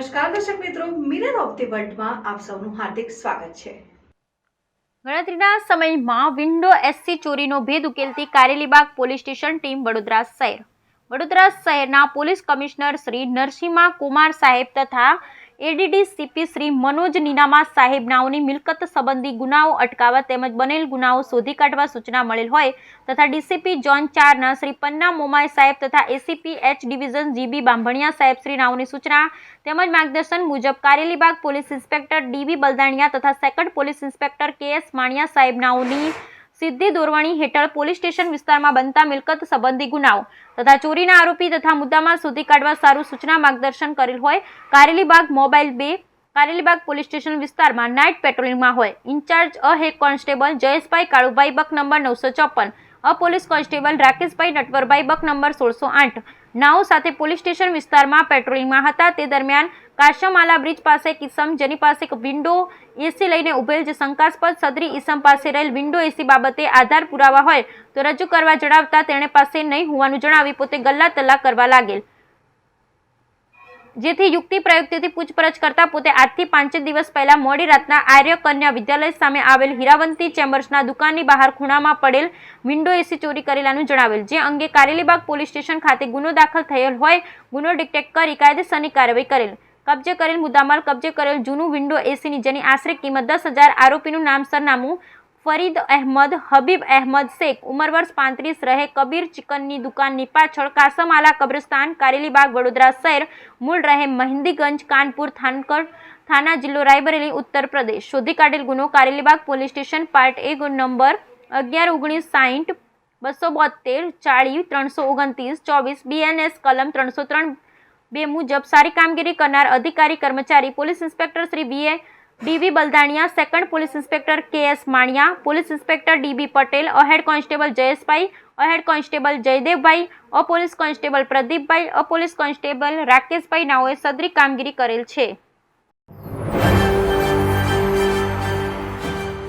નમસ્કાર દર્શક મિત્રો, મિરર ઓફ ધી વર્લ્ડમાં આપ સૌનું હાર્દિક સ્વાગત છે। ગણતરીના સમયમાં વિન્ડો એસસી ચોરીનો ભેદ ઉકેલતી Karelibaug police station team Vadodara શહેરના પોલીસ કમિશનર શ્રી નરસિંહા કુમાર સાહેબ તથા એડીડીસીપી શ્રી મનોજ નીનામા સાહેબ નાઓની મિલકત સંબંધી ગુનાઓ અટકાવવા તેમજ બનેલ ગુનાઓ શોધી કાઢવા સૂચના મળેલ હોય તથા ડીસીપી ઝોન 4 ના શ્રી પન્ના મોમાય સાહેબ તથા ACP H division GB Bambhaniya સાહેબ શ્રી નાઓની સૂચના તેમજ માર્ગદર્શન મુજબ Karelibaug police inspector DB Baldaniya તથા second police inspector KS Maniya સાહેબ નાઓની સીધી દોરવણી હેઠળ પોલીસ સ્ટેશન વિસ્તારમાં બનતા મિલકત સંબંધી ગુનાઓ તથા ચોરીના આરોપી તથા મુદ્દામાલ શોધી કાઢવા સારું સૂચના માર્ગદર્શન કરેલ હોય। Karelibaug mobile 2 Karelibaug police station વિસ્તારમાં નાઇટ પેટ્રોલિંગમાં હોય। Incharge head constable Jayeshbhai Kalubhai બક number 954, police constable Rakeshbhai Natwarbhai બક નંબર 1608 નાઓ સાથે પોલીસ સ્ટેશન વિસ્તારમાં પેટ્રોલિંગમાં હતા। તે દરમિયાન કાશમાલા બ્રિજ પાસે કિસમ જેની પાસે એક વિન્ડો એસી લઈને ઉભેલ જે શંકાસ્પદ સદરી ઈસમ પાસે રહેલ વિન્ડો એસી બાબતે આધાર પુરાવા હોય તો રજૂ કરવા જણાવતા તેણે પાસે નહીં હોવાનું જણાવી પોતે ગલ્લા તલ્લા કરવા લાગેલ, જેથી યુક્તિ પ્રયુક્તિથી પૂછપરછ કરતા પોતે આજથી 5 દિવસ પહેલા મોડી રાતના આર્ય કન્યા વિદ્યાલય સામે આવેલ હીરાવંતી ચેમ્બર્સના દુકાનની બહાર ખૂણામાં પડેલ વિન્ડો એસી ચોરી કરેલાનું જણાવેલ, જે અંગે કારેલીબાગ પોલીસ સ્ટેશન ખાતે ગુનો દાખલ થયેલ હોય ગુનો ડિટેક્ટ કરી કાયદેસરની કાર્યવાહી કરેલ। કબજે કરેલ મુદ્દામાલ કબજે કરેલ જૂનું વિન્ડો એસીની જેની આશરે કિંમત 10,000, આરોપીનું નામ સરનામું ફરીદ અહેમદ હબીબ અહેમદ શેખ, ઉંમર વર્ષ 35, રહે કબીર ચિકનની દુકાનની પાછળ કાસમઆલા કબ્રસ્તાન કારેલીબાગ વડોદરા શહેર, મૂળ રહે મહેંદીગંજ કાનપુર થાના જિલ્લો રાયબરેલી ઉત્તર પ્રદેશ। શોધી કાઢેલ ગુનો Karelibaug police station part A number 11 19 60 272 40 329 24 BNS કલમ 303 2 મુજબ સારી કામગીરી કરનાર અધિકારી કર્મચારી police inspector Shri DB Baldaniya, second police inspector KS Maniya, police inspector DB Patel, head constable Jayeshbhai, head constable Jaydevbhai, police constable Pradeepbhai, police constable Rakeshbhai નાઓએ સદરી કામગીરી કરેલ છે।